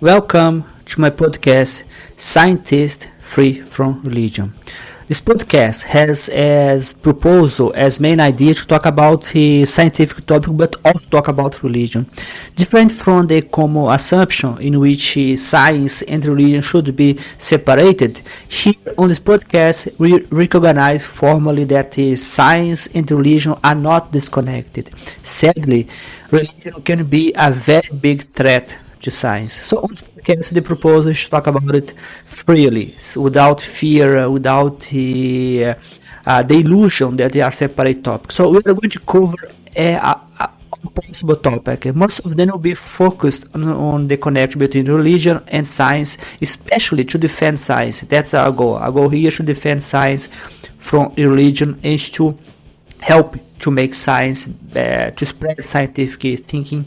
Welcome to my podcast, Scientist Free from Religion. This podcast has as proposal, as main idea to talk about a scientific topic but also talk about religion. Different from the common assumption in which science and religion should be separated, here on this podcast we recognize formally that science and religion are not disconnected. Sadly, religion can be a very big threat to science. So on this podcast, the proposal is to talk about it freely, so without fear, without the illusion that they are separate topics. So we are going to cover a possible topic. Most of them will be focused on the connection between religion and science, especially to defend science. That's our goal. Our goal here is to defend science from religion and to help to make science, to spread scientific thinking,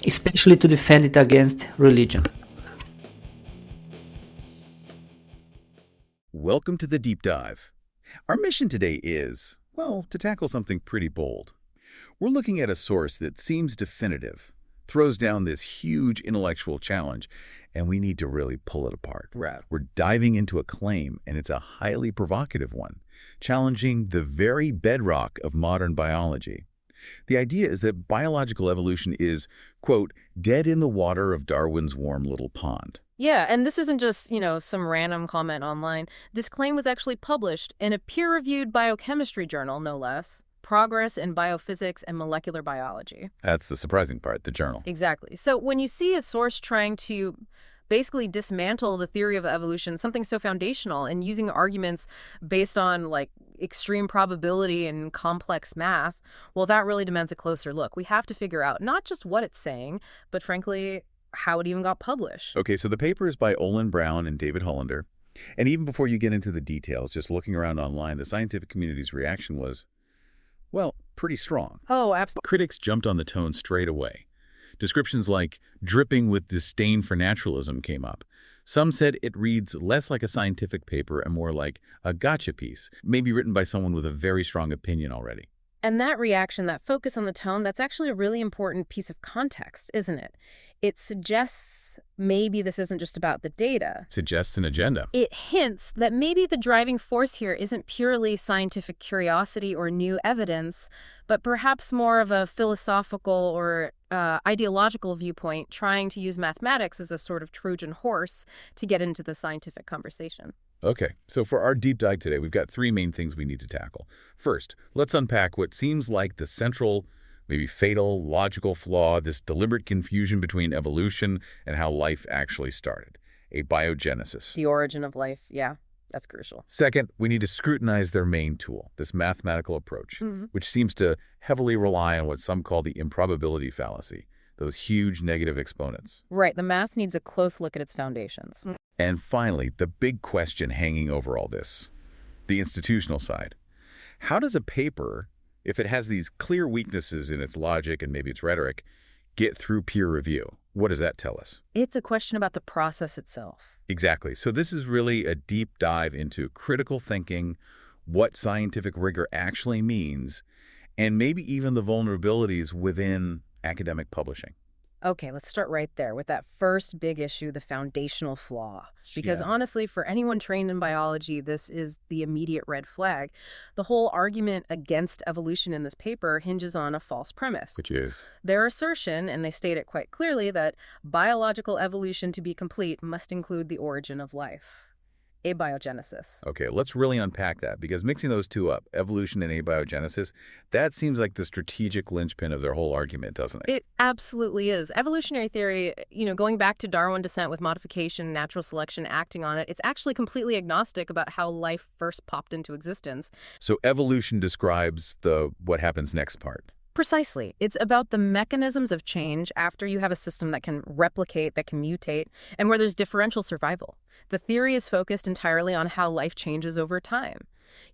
especially to defend it against religion. Welcome to the Deep Dive. Our mission today is, well, to tackle something pretty bold. We're looking at a source that seems definitive, throws down this huge intellectual challenge, and we need to really pull it apart. Right. We're diving into a claim, and it's a highly provocative one, challenging the very bedrock of modern biology. The idea is that biological evolution is, quote, dead in the water of Darwin's warm little pond. Yeah, and this isn't just, some random comment online. This claim was actually published in a peer-reviewed biochemistry journal, no less. Progress in Biophysics and Molecular Biology. That's the surprising part, the journal. Exactly. So when you see a source trying to basically dismantle the theory of evolution, something so foundational, and using arguments based on extreme probability and complex math, well, that really demands a closer look. We have to figure out not just what it's saying, but frankly, how it even got published. Okay, so the paper is by Olin Brown and David Hollander. And even before you get into the details, just looking around online, the scientific community's reaction was, well, pretty strong. Oh, absolutely. Critics jumped on the tone straight away. Descriptions like dripping with disdain for naturalism came up. Some said it reads less like a scientific paper and more like a gotcha piece, maybe written by someone with a very strong opinion already. And that reaction, that focus on the tone, that's actually a really important piece of context, isn't it? It suggests maybe this isn't just about the data. Suggests an agenda. It hints that maybe the driving force here isn't purely scientific curiosity or new evidence, but perhaps more of a philosophical or ideological viewpoint, trying to use mathematics as a sort of Trojan horse to get into the scientific conversation. Okay, so for our deep dive today, we've got three main things we need to tackle. First, let's unpack what seems like the central, maybe fatal, logical flaw, this deliberate confusion between evolution and how life actually started, abiogenesis. The origin of life, yeah, that's crucial. Second, we need to scrutinize their main tool, this mathematical approach, which seems to heavily rely on what some call the improbability fallacy, those huge negative exponents. Right, the math needs a close look at its foundations. And finally, the big question hanging over all this, the institutional side. How does a paper, if it has these clear weaknesses in its logic and maybe its rhetoric, get through peer review? What does that tell us? It's a question about the process itself. Exactly. So this is really a deep dive into critical thinking, what scientific rigor actually means, and maybe even the vulnerabilities within academic publishing. Okay, let's start right there with that first big issue, the foundational flaw. Because honestly, for anyone trained in biology, this is the immediate red flag. The whole argument against evolution in this paper hinges on a false premise. Which is? Their assertion, and they state it quite clearly, that biological evolution to be complete must include the origin of life. Abiogenesis. Okay, let's really unpack that, because mixing those two up, evolution and abiogenesis, that seems like the strategic linchpin of their whole argument, doesn't it? It absolutely is. Evolutionary theory, going back to Darwin descent with modification, natural selection acting on it, it's actually completely agnostic about how life first popped into existence. So evolution describes the what happens next part. Precisely. It's about the mechanisms of change after you have a system that can replicate, that can mutate, and where there's differential survival. The theory is focused entirely on how life changes over time.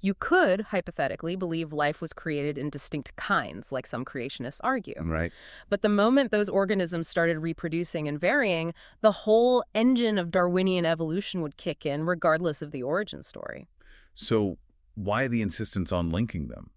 You could, hypothetically, believe life was created in distinct kinds, like some creationists argue. Right. But the moment those organisms started reproducing and varying, the whole engine of Darwinian evolution would kick in, regardless of the origin story. So why the insistence on linking them?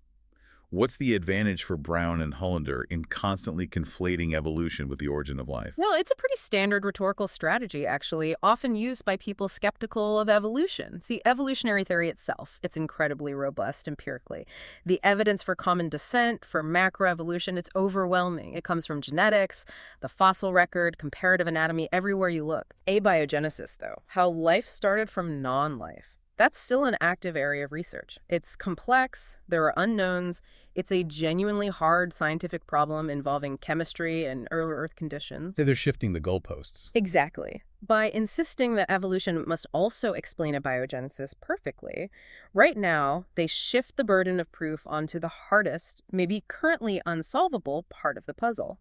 What's the advantage for Brown and Hollander in constantly conflating evolution with the origin of life? Well, it's a pretty standard rhetorical strategy, actually, often used by people skeptical of evolution. See, evolutionary theory itself, it's incredibly robust empirically. The evidence for common descent, for macroevolution, it's overwhelming. It comes from genetics, the fossil record, comparative anatomy, everywhere you look. Abiogenesis, though, how life started from non-life. That's still an active area of research. It's complex, there are unknowns, it's a genuinely hard scientific problem involving chemistry and early Earth conditions. Say they're shifting the goalposts. Exactly. By insisting that evolution must also explain abiogenesis perfectly, right now they shift the burden of proof onto the hardest, maybe currently unsolvable part of the puzzle.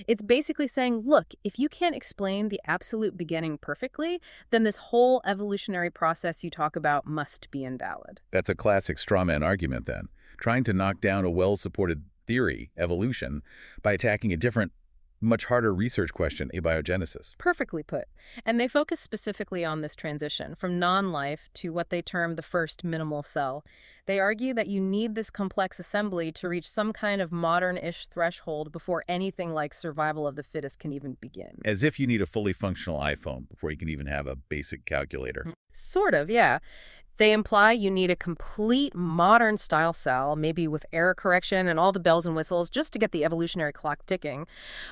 It's basically saying, look, if you can't explain the absolute beginning perfectly, then this whole evolutionary process you talk about must be invalid. That's a classic straw man argument then, trying to knock down a well-supported theory, evolution, by attacking a different, much harder research question, abiogenesis. Perfectly put. And they focus specifically on this transition from non-life to what they term the first minimal cell. They argue that you need this complex assembly to reach some kind of modern-ish threshold before anything like survival of the fittest can even begin. As if you need a fully functional iPhone before you can even have a basic calculator. Sort of, yeah. They imply you need a complete modern-style cell, maybe with error correction and all the bells and whistles, just to get the evolutionary clock ticking.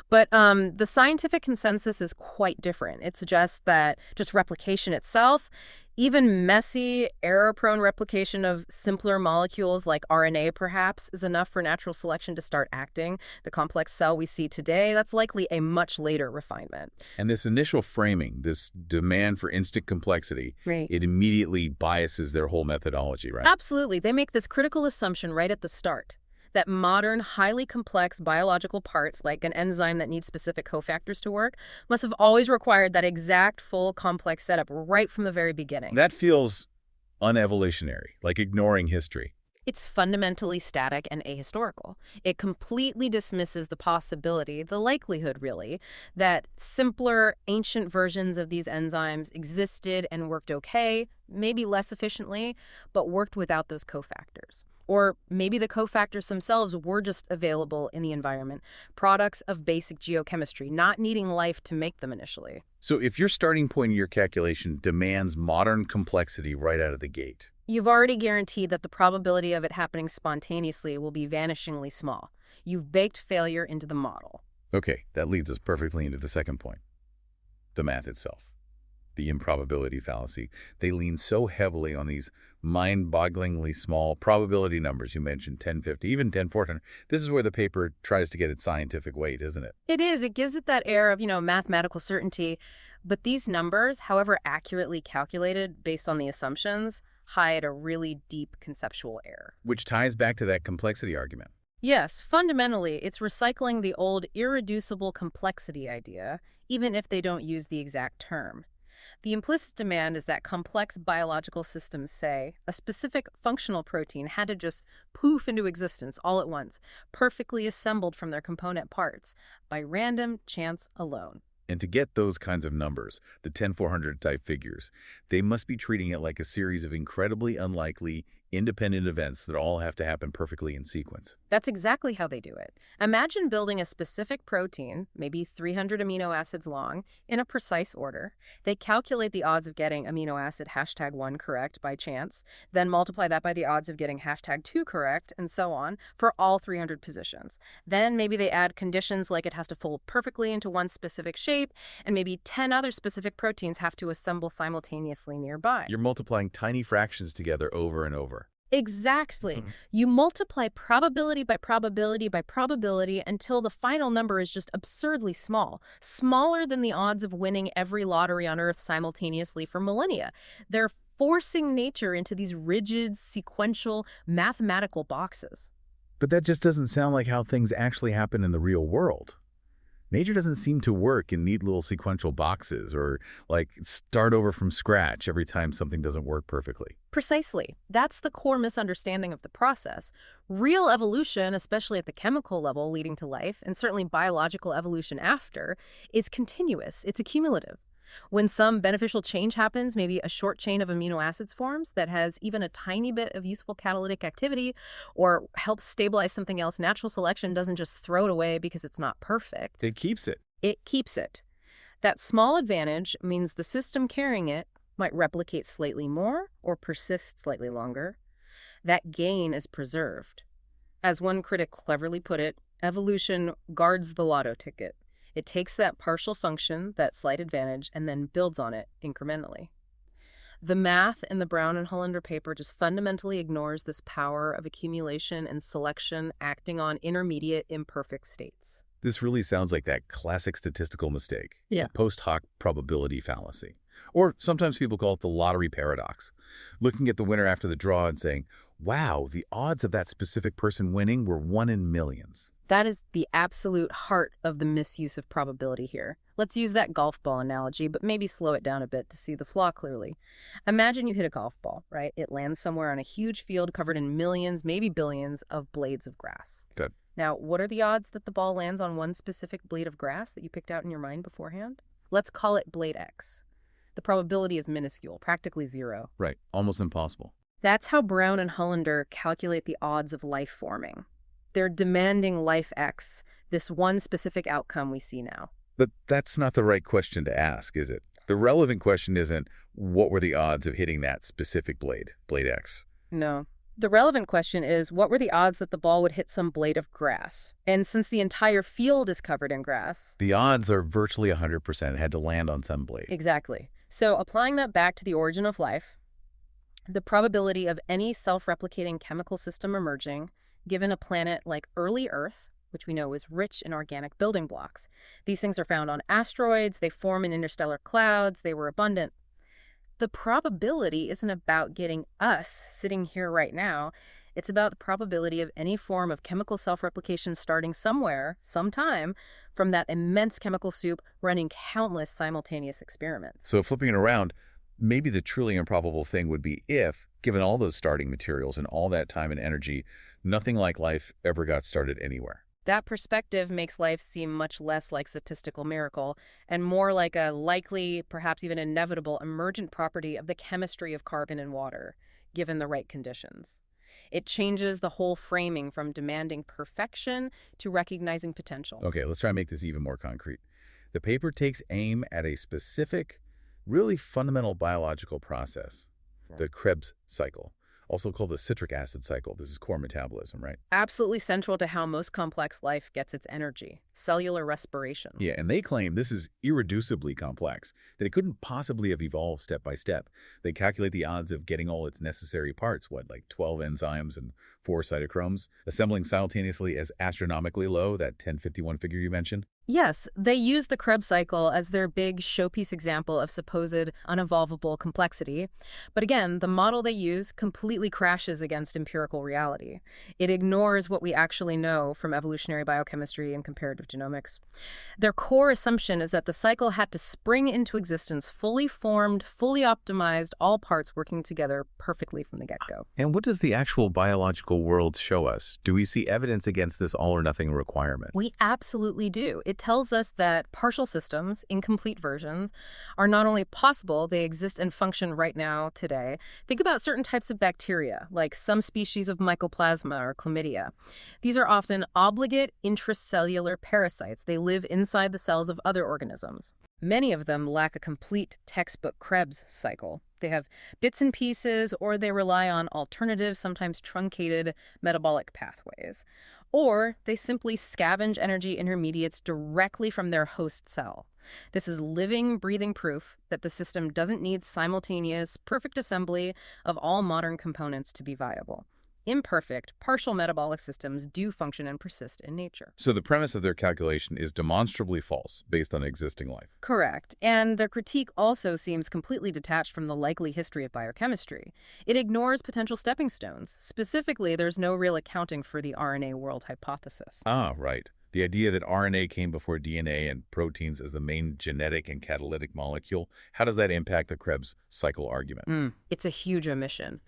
But the scientific consensus is quite different. It suggests that just replication itself, even messy, error-prone replication of simpler molecules like RNA, perhaps, is enough for natural selection to start acting. The complex cell we see today, that's likely a much later refinement. And this initial framing, this demand for instant complexity, Right. it immediately biases their whole methodology, right? Absolutely. They make this critical assumption right at the start that modern, highly complex biological parts, like an enzyme that needs specific cofactors to work, must have always required that exact full complex setup right from the very beginning. That feels unevolutionary, like ignoring history. It's fundamentally static and ahistorical. It completely dismisses the possibility, the likelihood really, that simpler, ancient versions of these enzymes existed and worked okay, maybe less efficiently, but worked without those cofactors. Or maybe the cofactors themselves were just available in the environment, products of basic geochemistry, not needing life to make them initially. So if your starting point in your calculation demands modern complexity right out of the gate, You've already guaranteed that the probability of it happening spontaneously will be vanishingly small. You've baked failure into the model. okay, that leads us perfectly into the second point, the math itself. The improbability fallacy. They lean so heavily on these mind-bogglingly small probability numbers. You mentioned 1050, even 10400. This is where the paper tries to get its scientific weight, isn't it? It is. It gives it that air of, mathematical certainty. But these numbers, however accurately calculated based on the assumptions, hide a really deep conceptual error. Which ties back to that complexity argument. Yes, fundamentally, it's recycling the old irreducible complexity idea, even if they don't use the exact term. The implicit demand is that complex biological systems say a specific functional protein had to just poof into existence all at once, perfectly assembled from their component parts, by random chance alone. And to get those kinds of numbers, the 10400 type figures, they must be treating it like a series of incredibly unlikely, independent events that all have to happen perfectly in sequence. That's exactly how they do it. Imagine building a specific protein, maybe 300 amino acids long, in a precise order. They calculate the odds of getting amino acid #1 correct by chance, then multiply that by the odds of getting #2 correct, and so on, for all 300 positions. Then maybe they add conditions like it has to fold perfectly into one specific shape, and maybe 10 other specific proteins have to assemble simultaneously nearby. You're multiplying tiny fractions together over and over. Exactly. You multiply probability by probability by probability until the final number is just absurdly small, smaller than the odds of winning every lottery on Earth simultaneously for millennia. They're forcing nature into these rigid, sequential, mathematical boxes. But that just doesn't sound like how things actually happen in the real world. Nature doesn't seem to work in neat little sequential boxes or like start over from scratch every time something doesn't work perfectly. Precisely. That's the core misunderstanding of the process. Real evolution, especially at the chemical level leading to life, and certainly biological evolution after, is continuous. It's accumulative. When some beneficial change happens, maybe a short chain of amino acids forms that has even a tiny bit of useful catalytic activity or helps stabilize something else, natural selection doesn't just throw it away because it's not perfect. It keeps it. It keeps it. That small advantage means the system carrying it might replicate slightly more or persist slightly longer. That gain is preserved. As one critic cleverly put it, evolution guards the lotto ticket. It takes that partial function, that slight advantage, and then builds on it incrementally. The math in the Brown and Hollander paper just fundamentally ignores this power of accumulation and selection acting on intermediate imperfect states. This really sounds like that classic statistical mistake. Yeah. The post hoc probability fallacy. Or sometimes people call it the lottery paradox. Looking at the winner after the draw and saying, wow, the odds of that specific person winning were 1 in millions. That is the absolute heart of the misuse of probability here. Let's use that golf ball analogy, but maybe slow it down a bit to see the flaw clearly. Imagine you hit a golf ball, right? It lands somewhere on a huge field covered in millions, maybe billions of blades of grass. Good. Now, what are the odds that the ball lands on one specific blade of grass that you picked out in your mind beforehand? Let's call it blade X. The probability is minuscule, practically zero. Right. Almost impossible. That's how Brown and Hollander calculate the odds of life forming. They're demanding life X, this one specific outcome we see now. But that's not the right question to ask, is it? The relevant question isn't, what were the odds of hitting that specific blade X? No. The relevant question is, what were the odds that the ball would hit some blade of grass? And since the entire field is covered in grass... The odds are virtually 100% it had to land on some blade. Exactly. So applying that back to the origin of life, the probability of any self-replicating chemical system emerging, given a planet like early Earth, which we know is rich in organic building blocks. These things are found on asteroids, they form in interstellar clouds, they were abundant. The probability isn't about getting us sitting here right now. It's about the probability of any form of chemical self-replication starting somewhere, sometime, from that immense chemical soup running countless simultaneous experiments. So flipping it around, maybe the truly improbable thing would be if, given all those starting materials and all that time and energy, nothing like life ever got started anywhere. That perspective makes life seem much less like statistical miracle and more like a likely, perhaps even inevitable, emergent property of the chemistry of carbon and water, given the right conditions. It changes the whole framing from demanding perfection to recognizing potential. Okay, let's try to make this even more concrete. The paper takes aim at a specific, really fundamental biological process, the Krebs cycle, also called the citric acid cycle. This is core metabolism, right? Absolutely central to how most complex life gets its energy, cellular respiration. Yeah, and they claim this is irreducibly complex, that it couldn't possibly have evolved step by step. They calculate the odds of getting all its necessary parts, like 12 enzymes and 4 cytochromes, assembling simultaneously as astronomically low, that 1051 figure you mentioned. Yes, they use the Krebs cycle as their big showpiece example of supposed unevolvable complexity. But again, the model they use completely crashes against empirical reality. It ignores what we actually know from evolutionary biochemistry and comparative genomics. Their core assumption is that the cycle had to spring into existence fully formed, fully optimized, all parts working together perfectly from the get-go. And what does the actual biological world show us? Do we see evidence against this all-or-nothing requirement? We absolutely do. It tells us that partial systems, incomplete versions, are not only possible, they exist and function right now today. Think about certain types of bacteria, like some species of mycoplasma or chlamydia. These are often obligate intracellular parasites. They live inside the cells of other organisms. Many of them lack a complete textbook Krebs cycle. They have bits and pieces, or they rely on alternative, sometimes truncated metabolic pathways. Or they simply scavenge energy intermediates directly from their host cell. This is living, breathing proof that the system doesn't need simultaneous, perfect assembly of all modern components to be viable. Imperfect, partial metabolic systems do function and persist in nature. So the premise of their calculation is demonstrably false based on existing life. Correct. And their critique also seems completely detached from the likely history of biochemistry. It ignores potential stepping stones. Specifically, there's no real accounting for the RNA world hypothesis. Ah, right. The idea that RNA came before DNA and proteins as the main genetic and catalytic molecule, how does that impact the Krebs cycle argument? It's a huge omission.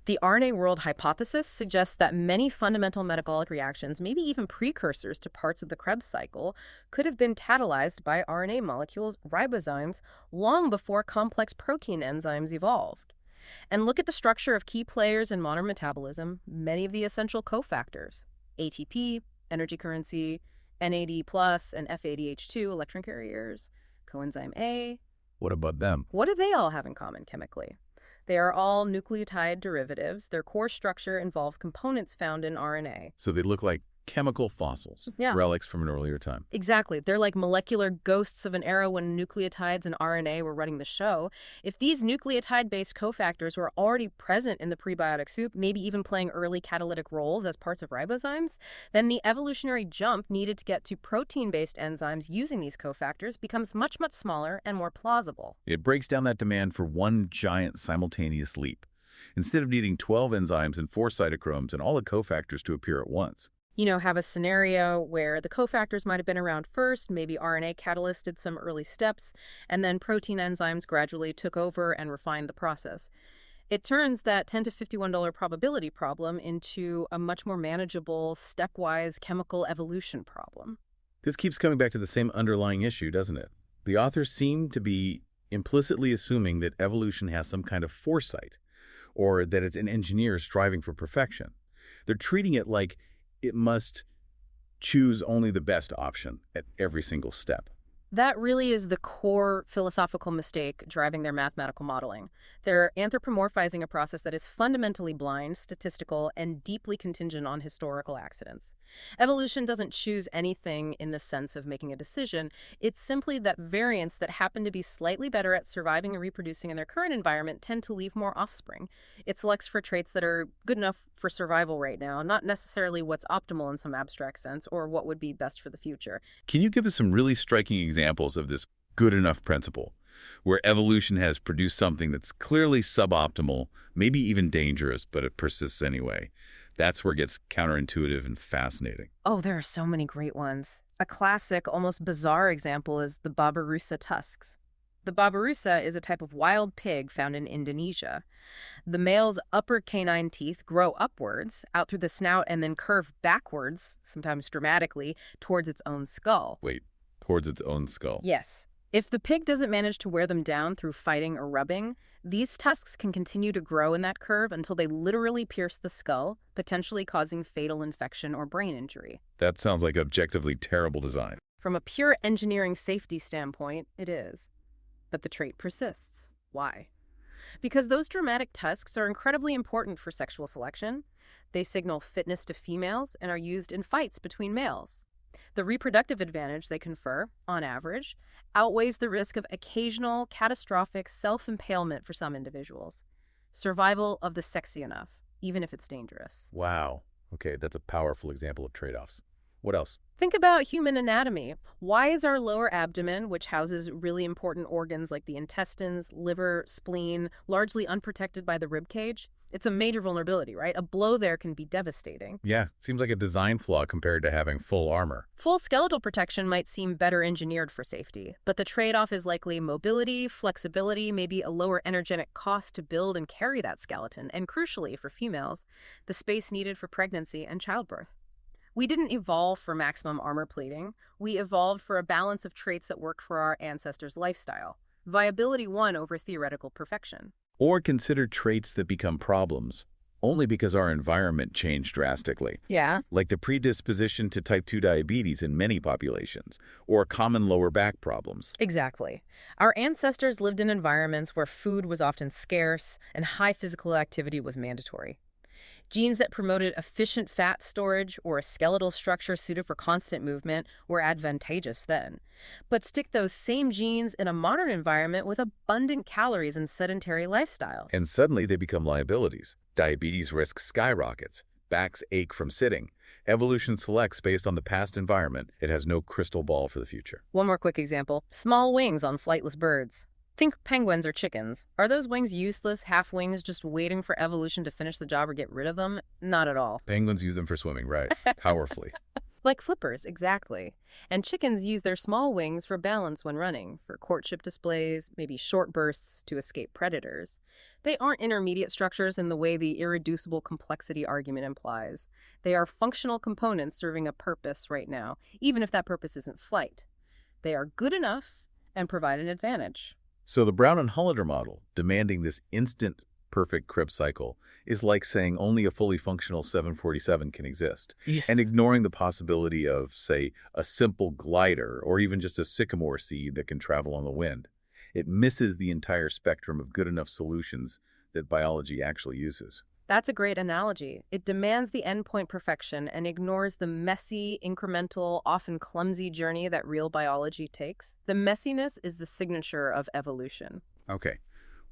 The RNA world hypothesis suggests that many fundamental metabolic reactions, maybe even precursors to parts of the Krebs cycle, could have been catalyzed by RNA molecules, ribozymes, long before complex protein enzymes evolved. And look at the structure of key players in modern metabolism, many of the essential cofactors: ATP, energy currency, NAD+, and FADH2, electron carriers, coenzyme A. What about them? What do they all have in common chemically? They are all nucleotide derivatives. Their core structure involves components found in RNA. So they look like chemical fossils, Yeah. relics from an earlier time. Exactly. They're like molecular ghosts of an era when nucleotides and RNA were running the show. If these nucleotide-based cofactors were already present in the prebiotic soup, maybe even playing early catalytic roles as parts of ribozymes, then the evolutionary jump needed to get to protein-based enzymes using these cofactors becomes much, much smaller and more plausible. It breaks down that demand for one giant simultaneous leap. Instead of needing 12 enzymes and 4 cytochromes and all the cofactors to appear at once. Have a scenario where the cofactors might have been around first, maybe RNA catalyst did some early steps, and then protein enzymes gradually took over and refined the process. It turns that $10 to $51 probability problem into a much more manageable, stepwise chemical evolution problem. This keeps coming back to the same underlying issue, doesn't it? The authors seem to be implicitly assuming that evolution has some kind of foresight, or that it's an engineer striving for perfection. They're treating it like it must choose only the best option at every single step. That really is the core philosophical mistake driving their mathematical modeling. They're anthropomorphizing a process that is fundamentally blind, statistical, and deeply contingent on historical accidents. Evolution doesn't choose anything in the sense of making a decision. It's simply that variants that happen to be slightly better at surviving and reproducing in their current environment tend to leave more offspring. It selects for traits that are good enough for survival right now, not necessarily what's optimal in some abstract sense or what would be best for the future. Can you give us some really striking examples of this good enough principle, where evolution has produced something that's clearly suboptimal, maybe even dangerous, but it persists anyway? That's where it gets counterintuitive and fascinating. Oh, there are so many great ones. A classic, almost bizarre example is the Babirusa tusks. The Babirusa is a type of wild pig found in Indonesia. The male's upper canine teeth grow upwards, out through the snout, and then curve backwards, sometimes dramatically, towards its own skull. Wait, towards its own skull? Yes. If the pig doesn't manage to wear them down through fighting or rubbing, these tusks can continue to grow in that curve until they literally pierce the skull, potentially causing fatal infection or brain injury. That sounds like objectively terrible design. From a pure engineering safety standpoint, it is. But the trait persists. Why? Because those dramatic tusks are incredibly important for sexual selection. They signal fitness to females and are used in fights between males. The reproductive advantage they confer, on average, outweighs the risk of occasional catastrophic self-impalement for some individuals. Survival of the sexy enough, even if it's dangerous. Wow. Okay, that's a powerful example of trade-offs. What else? Think about human anatomy. Why is our lower abdomen, which houses really important organs like the intestines, liver, spleen, largely unprotected by the rib cage? It's a major vulnerability, right? A blow there can be devastating. Yeah, seems like a design flaw compared to having full armor. Full skeletal protection might seem better engineered for safety, but the trade-off is likely mobility, flexibility, maybe a lower energetic cost to build and carry that skeleton, and crucially for females, the space needed for pregnancy and childbirth. We didn't evolve for maximum armor plating. We evolved for a balance of traits that worked for our ancestors' lifestyle. Viability won over theoretical perfection. Or consider traits that become problems only because our environment changed drastically. Yeah. Like the predisposition to type 2 diabetes in many populations, or common lower back problems. Exactly. Our ancestors lived in environments where food was often scarce and high physical activity was mandatory. Genes that promoted efficient fat storage or a skeletal structure suited for constant movement were advantageous then. But stick those same genes in a modern environment with abundant calories and sedentary lifestyles. And suddenly they become liabilities. Diabetes risk skyrockets. Backs ache from sitting. Evolution selects based on the past environment. It has no crystal ball for the future. One more quick example. Small wings on flightless birds. Think penguins or chickens. Are those wings useless, half wings, just waiting for evolution to finish the job or get rid of them? Not at all. Penguins use them for swimming, right? Powerfully. Like flippers, exactly. And chickens use their small wings for balance when running, for courtship displays, maybe short bursts to escape predators. They aren't intermediate structures in the way the irreducible complexity argument implies. They are functional components serving a purpose right now, even if that purpose isn't flight. They are good enough and provide an advantage. So the Brown and Hollander model, demanding this instant perfect Krebs cycle, is like saying only a fully functional 747 can exist, Yes. and ignoring the possibility of, say, a simple glider or even just a sycamore seed that can travel on the wind. It misses the entire spectrum of good enough solutions that biology actually uses. That's a great analogy. It demands the endpoint perfection and ignores the messy, incremental, often clumsy journey that real biology takes. The messiness is the signature of evolution. Okay,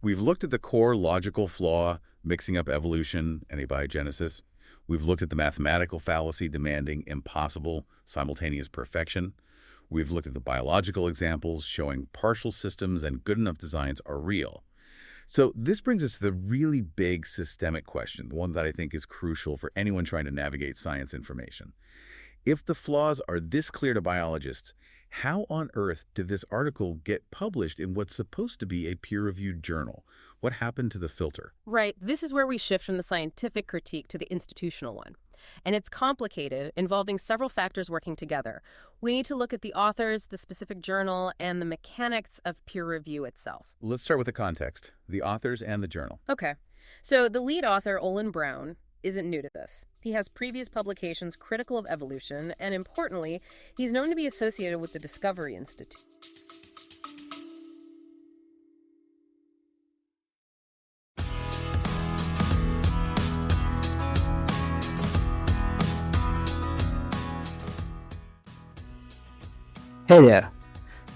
we've looked at the core logical flaw, mixing up evolution and abiogenesis. We've looked at the mathematical fallacy demanding impossible, simultaneous perfection. We've looked at the biological examples showing partial systems and good enough designs are real. So this brings us to the really big systemic question, the one that I think is crucial for anyone trying to navigate science information. If the flaws are this clear to biologists, how on earth did this article get published in what's supposed to be a peer-reviewed journal? What happened to the filter? Right. This is where we shift from the scientific critique to the institutional one. And it's complicated, involving several factors working together. We need to look at the authors, the specific journal, and the mechanics of peer review itself. Let's start with the context, the authors and the journal. Okay. So the lead author, Olin Brown, isn't new to this. He has previous publications critical of evolution, and importantly, he's known to be associated with the Discovery Institute. Hey there,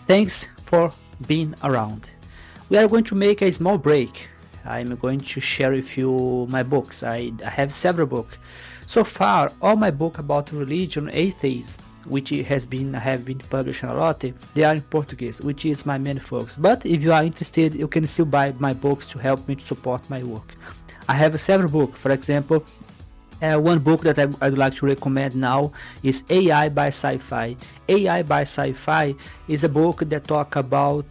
thanks for being around. We are going to make a small break. I'm going to share with you my books. I have several books. So far, all my books about religion, atheism, which have been published a lot, they are in Portuguese, which is my main focus. But if you are interested, you can still buy my books to help me to support my work. I have several books. For example, one book that I'd like to recommend now is AI by Sci-Fi. AI by Sci-Fi is a book that talks about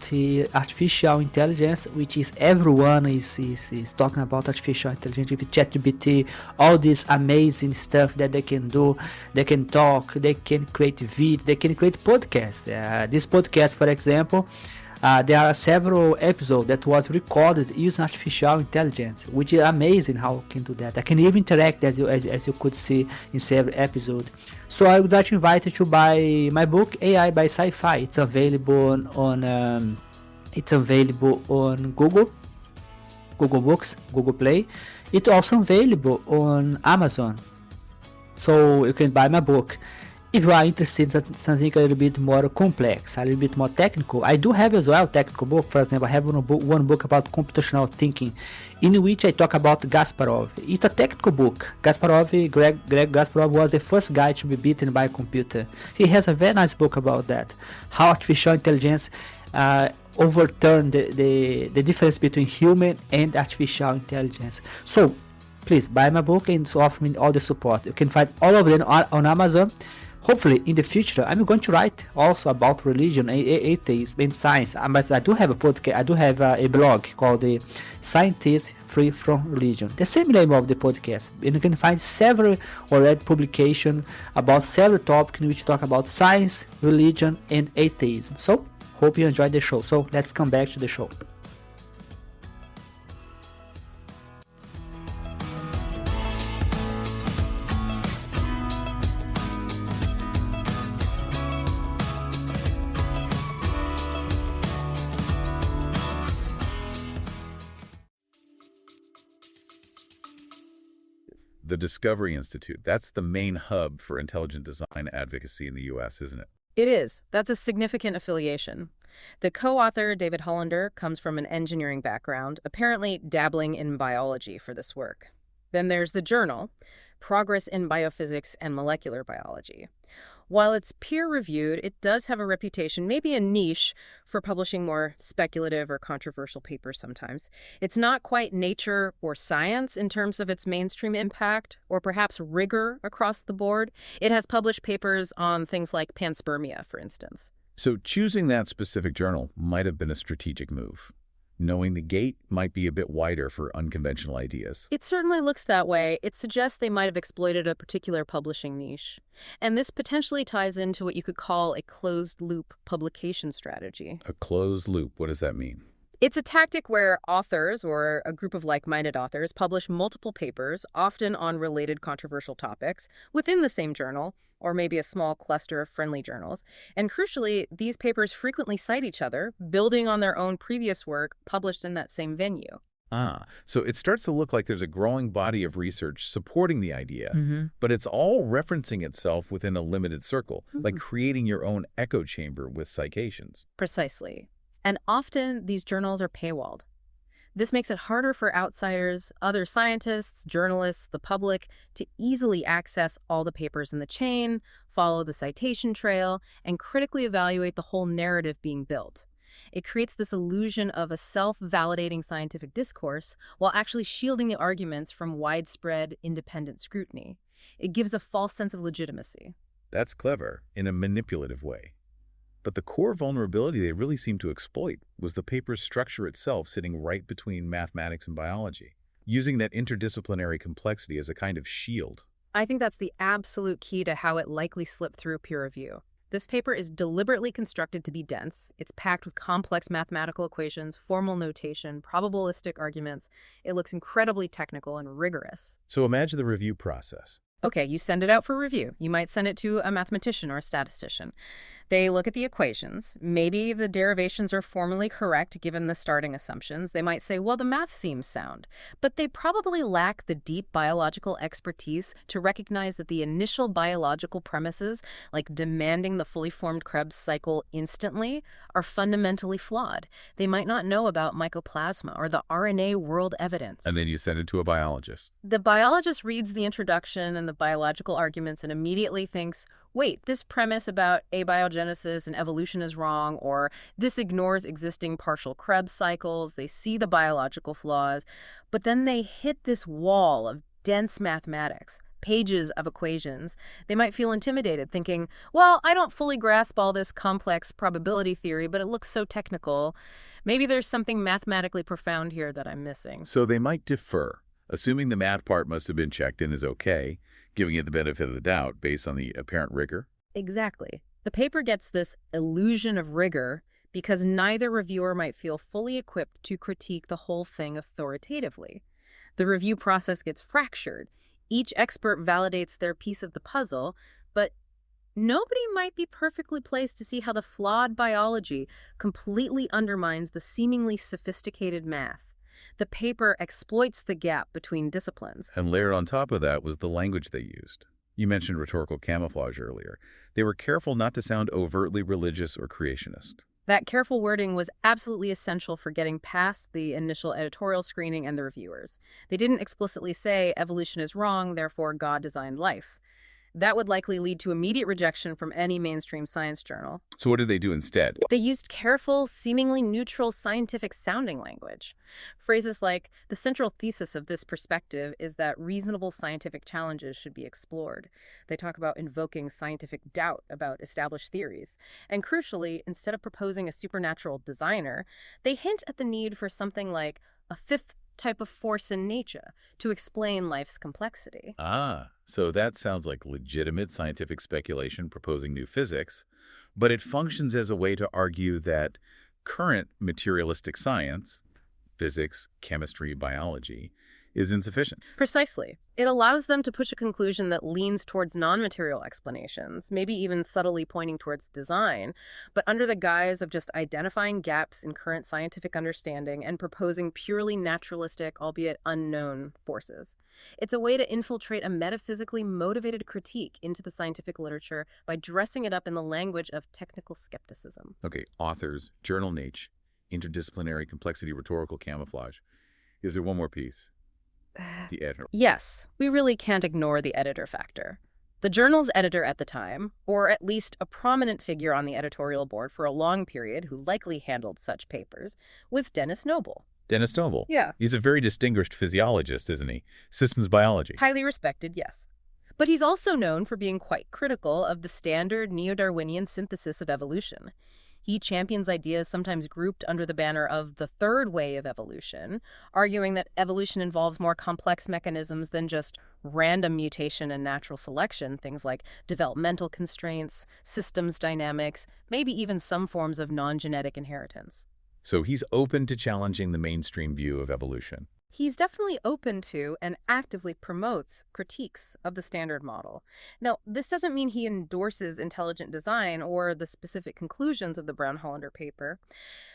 artificial intelligence, which is everyone is talking about artificial intelligence with ChatGPT, all this amazing stuff that they can do. They can talk, they can create video, they can create podcasts. This podcast, for example, there are several episodes that was recorded using artificial intelligence, which is amazing how I can do that. I can even interact as you could see in several episodes. So I would like to invite you to buy my book AI by Sci-Fi. It's available on Google Books, Google Play. It's also available on Amazon. So you can buy my book. If you are interested in something a little bit more complex, a little bit more technical, I do have as well technical book. For example, I have one book about computational thinking, in which I talk about Kasparov. It's a technical book. Greg Kasparov was the first guy to be beaten by a computer. He has a very nice book about that, how artificial intelligence overturned the difference between human and artificial intelligence. So please buy my book and offer me all the support. You can find all of them on Amazon. Hopefully, in the future, I'm going to write also about religion, atheism, and science. But I do have a podcast. I do have a blog called the Scientists Free from Religion. The same name of the podcast. And you can find several already publications about several topics in which talk about science, religion, and atheism. So, hope you enjoyed the show. So, let's come back to the show. The Discovery Institute, that's the main hub for intelligent design advocacy in the U.S., isn't it? It is. That's a significant affiliation. The co-author, David Hollander, comes from an engineering background, apparently dabbling in biology for this work. Then there's the journal, Progress in Biophysics and Molecular Biology. While it's peer-reviewed, it does have a reputation, maybe a niche, for publishing more speculative or controversial papers sometimes. It's not quite Nature or Science in terms of its mainstream impact, or perhaps rigor across the board. It has published papers on things like panspermia, for instance. So choosing that specific journal might have been a strategic move. Knowing the gate might be a bit wider for unconventional ideas. It certainly looks that way. It suggests they might have exploited a particular publishing niche. And this potentially ties into what you could call a closed-loop publication strategy. A closed loop, what does that mean? It's a tactic where authors, or a group of like-minded authors, publish multiple papers, often on related controversial topics, within the same journal, or maybe a small cluster of friendly journals. And crucially, these papers frequently cite each other, building on their own previous work published in that same venue. So it starts to look like there's a growing body of research supporting the idea, but it's all referencing itself within a limited circle, like creating your own echo chamber with citations. Precisely. And often, these journals are paywalled. This makes it harder for outsiders, other scientists, journalists, the public, to easily access all the papers in the chain, follow the citation trail, and critically evaluate the whole narrative being built. It creates this illusion of a self-validating scientific discourse while actually shielding the arguments from widespread, independent scrutiny. It gives a false sense of legitimacy. That's clever in a manipulative way. But the core vulnerability they really seem to exploit was the paper's structure itself sitting right between mathematics and biology, using that interdisciplinary complexity as a kind of shield. I think that's the absolute key to how it likely slipped through peer review. This paper is deliberately constructed to be dense. It's packed with complex mathematical equations, formal notation, probabilistic arguments. It looks incredibly technical and rigorous. So imagine the review process. Okay, you send it out for review. You might send it to a mathematician or a statistician. They look at the equations. Maybe the derivations are formally correct given the starting assumptions. They might say, well, the math seems sound. But they probably lack the deep biological expertise to recognize that the initial biological premises, like demanding the fully formed Krebs cycle instantly, are fundamentally flawed. They might not know about mycoplasma or the RNA world evidence. And then you send it to a biologist. The biologist reads the introduction and the biological arguments and immediately thinks, wait, this premise about abiogenesis and evolution is wrong, or this ignores existing partial Krebs cycles. They see the biological flaws, but then they hit this wall of dense mathematics, pages of equations. They might feel intimidated, thinking, well, I don't fully grasp all this complex probability theory, but it looks so technical. Maybe there's something mathematically profound here that I'm missing. So they might defer, assuming the math part must have been checked in as okay, giving it the benefit of the doubt based on the apparent rigor. Exactly. The paper gets this illusion of rigor because neither reviewer might feel fully equipped to critique the whole thing authoritatively. The review process gets fractured. Each expert validates their piece of the puzzle, but nobody might be perfectly placed to see how the flawed biology completely undermines the seemingly sophisticated math. The paper exploits the gap between disciplines. And layered on top of that was the language they used. You mentioned rhetorical camouflage earlier. They were careful not to sound overtly religious or creationist. That careful wording was absolutely essential for getting past the initial editorial screening and the reviewers. They didn't explicitly say evolution is wrong, therefore God designed life. That would likely lead to immediate rejection from any mainstream science journal. So what did they do instead? They used careful, seemingly neutral scientific-sounding language. Phrases like, the central thesis of this perspective is that reasonable scientific challenges should be explored. They talk about invoking scientific doubt about established theories. And crucially, instead of proposing a supernatural designer, they hint at the need for something like a fifth type of force in nature to explain life's complexity. So that sounds like legitimate scientific speculation proposing new physics, but it functions as a way to argue that current materialistic science, physics, chemistry, biology, is insufficient. Precisely. It allows them to push a conclusion that leans towards non-material explanations, maybe even subtly pointing towards design, but under the guise of just identifying gaps in current scientific understanding and proposing purely naturalistic, albeit unknown, forces. It's a way to infiltrate a metaphysically motivated critique into the scientific literature by dressing it up in the language of technical skepticism. Okay, authors, journal niche, interdisciplinary complexity, rhetorical camouflage. Is there one more piece? The editor. Yes, we really can't ignore the editor factor. The journal's editor at the time, or at least a prominent figure on the editorial board for a long period who likely handled such papers, was Dennis Noble. Dennis Noble. Yeah. He's a very distinguished physiologist, isn't he? Systems biology. Highly respected, yes. But he's also known for being quite critical of the standard neo-Darwinian synthesis of evolution. He champions ideas sometimes grouped under the banner of the third way of evolution, arguing that evolution involves more complex mechanisms than just random mutation and natural selection, things like developmental constraints, systems dynamics, maybe even some forms of non-genetic inheritance. So he's open to challenging the mainstream view of evolution. He's definitely open to and actively promotes critiques of the standard model. Now, this doesn't mean he endorses intelligent design or the specific conclusions of the Brown-Hollander paper,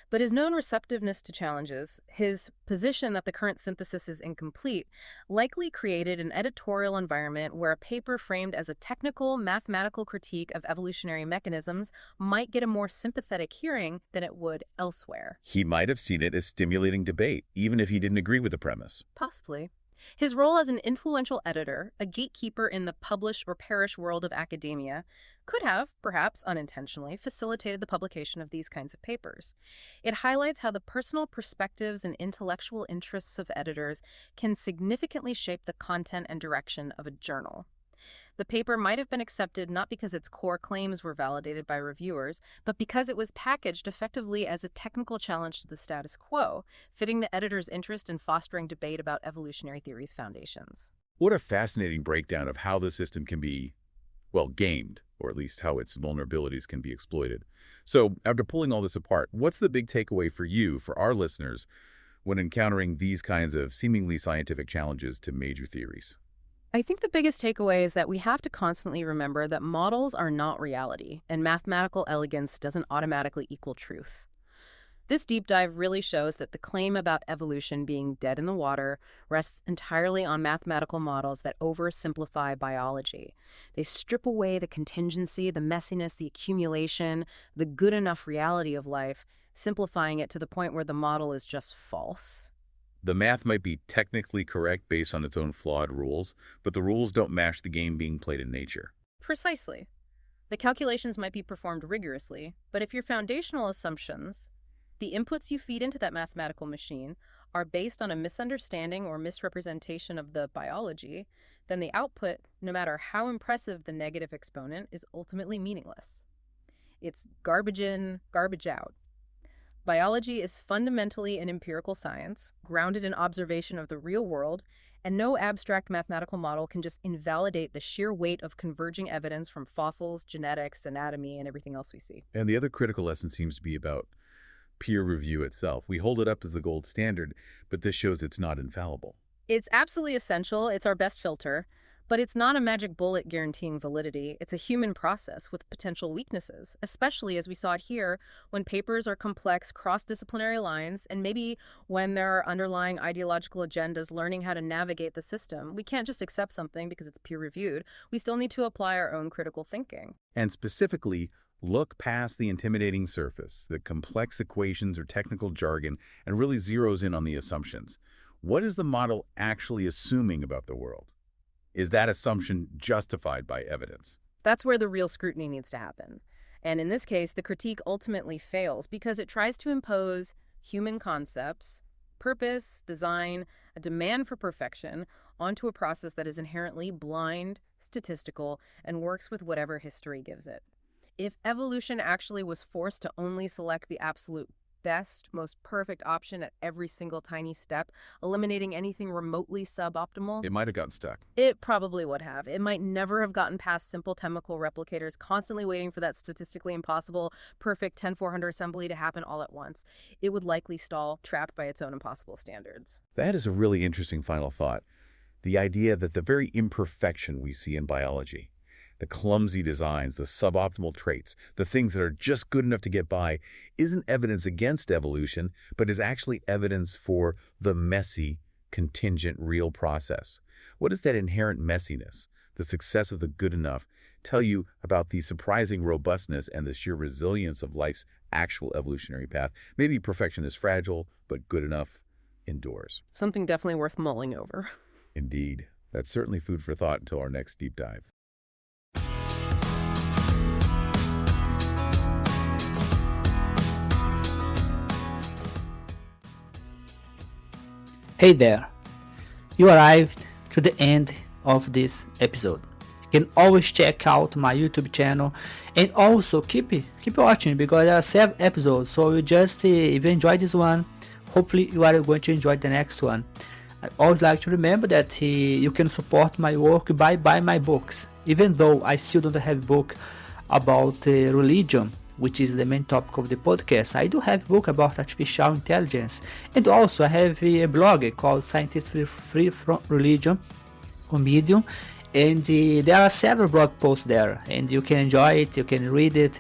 but his known receptiveness to challenges, his position that the current synthesis is incomplete, likely created an editorial environment where a paper framed as a technical, mathematical critique of evolutionary mechanisms might get a more sympathetic hearing than it would elsewhere. He might have seen it as stimulating debate, even if he didn't agree with the premise. Possibly. His role as an influential editor, a gatekeeper in the publish or perish world of academia, could have, perhaps unintentionally, facilitated the publication of these kinds of papers. It highlights how the personal perspectives and intellectual interests of editors can significantly shape the content and direction of a journal. The paper might have been accepted not because its core claims were validated by reviewers, but because it was packaged effectively as a technical challenge to the status quo, fitting the editor's interest in fostering debate about evolutionary theory's foundations. What a fascinating breakdown of how the system can be, well, gamed, or at least how its vulnerabilities can be exploited. So, after pulling all this apart, what's the big takeaway for you, for our listeners, when encountering these kinds of seemingly scientific challenges to major theories? I think the biggest takeaway is that we have to constantly remember that models are not reality, and mathematical elegance doesn't automatically equal truth. This deep dive really shows that the claim about evolution being dead in the water rests entirely on mathematical models that oversimplify biology. They strip away the contingency, the messiness, the accumulation, the good enough reality of life, simplifying it to the point where the model is just false. The math might be technically correct based on its own flawed rules, but the rules don't match the game being played in nature. Precisely. The calculations might be performed rigorously, but if your foundational assumptions, the inputs you feed into that mathematical machine, are based on a misunderstanding or misrepresentation of the biology, then the output, no matter how impressive the negative exponent, is ultimately meaningless. It's garbage in, garbage out. Biology is fundamentally an empirical science, grounded in observation of the real world, and no abstract mathematical model can just invalidate the sheer weight of converging evidence from fossils, genetics, anatomy, and everything else we see. And the other critical lesson seems to be about peer review itself. We hold it up as the gold standard, but this shows it's not infallible. It's absolutely essential. It's our best filter. But it's not a magic bullet guaranteeing validity. It's a human process with potential weaknesses, especially as we saw it here when papers are complex cross-disciplinary lines and maybe when there are underlying ideological agendas learning how to navigate the system. We can't just accept something because it's peer-reviewed. We still need to apply our own critical thinking. And specifically, look past the intimidating surface, the complex equations or technical jargon, and really zeroes in on the assumptions. What is the model actually assuming about the world? Is that assumption justified by evidence? That's where the real scrutiny needs to happen. And in this case, the critique ultimately fails because it tries to impose human concepts, purpose, design, a demand for perfection onto a process that is inherently blind, statistical, and works with whatever history gives it. If evolution actually was forced to only select the absolute best, most perfect option at every single tiny step, eliminating anything remotely suboptimal, It might have gotten stuck. it probably would have. It might never have gotten past simple chemical replicators, constantly waiting for that statistically impossible, perfect 10-400 assembly to happen all at once. It would likely stall, trapped by its own impossible standards. That is a really interesting final thought. The idea that the very imperfection we see in biology, the clumsy designs, the suboptimal traits, the things that are just good enough to get by, isn't evidence against evolution, but is actually evidence for the messy, contingent, real process. What does that inherent messiness, the success of the good enough, tell you about the surprising robustness and the sheer resilience of life's actual evolutionary path? Maybe perfection is fragile, but good enough endures. Something definitely worth mulling over. Indeed. That's certainly food for thought until our next deep dive. Hey there, you arrived to the end of this episode. You can always check out my YouTube channel and also keep watching because there are 7 episodes. So you just if you enjoyed this one, hopefully you are going to enjoy the next one. I always like to remember that you can support my work by buying my books. Even though I still don't have a book about religion, which is the main topic of the podcast, I do have a book about artificial intelligence. And also I have a blog called Scientists Free from Religion on Medium. And there are several blog posts there. And you can enjoy it, you can read it.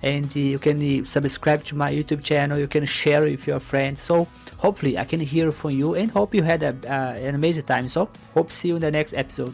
And you can subscribe to my YouTube channel, you can share it with your friends. So hopefully I can hear from you and hope you had an amazing time. So hope to see you in the next episode.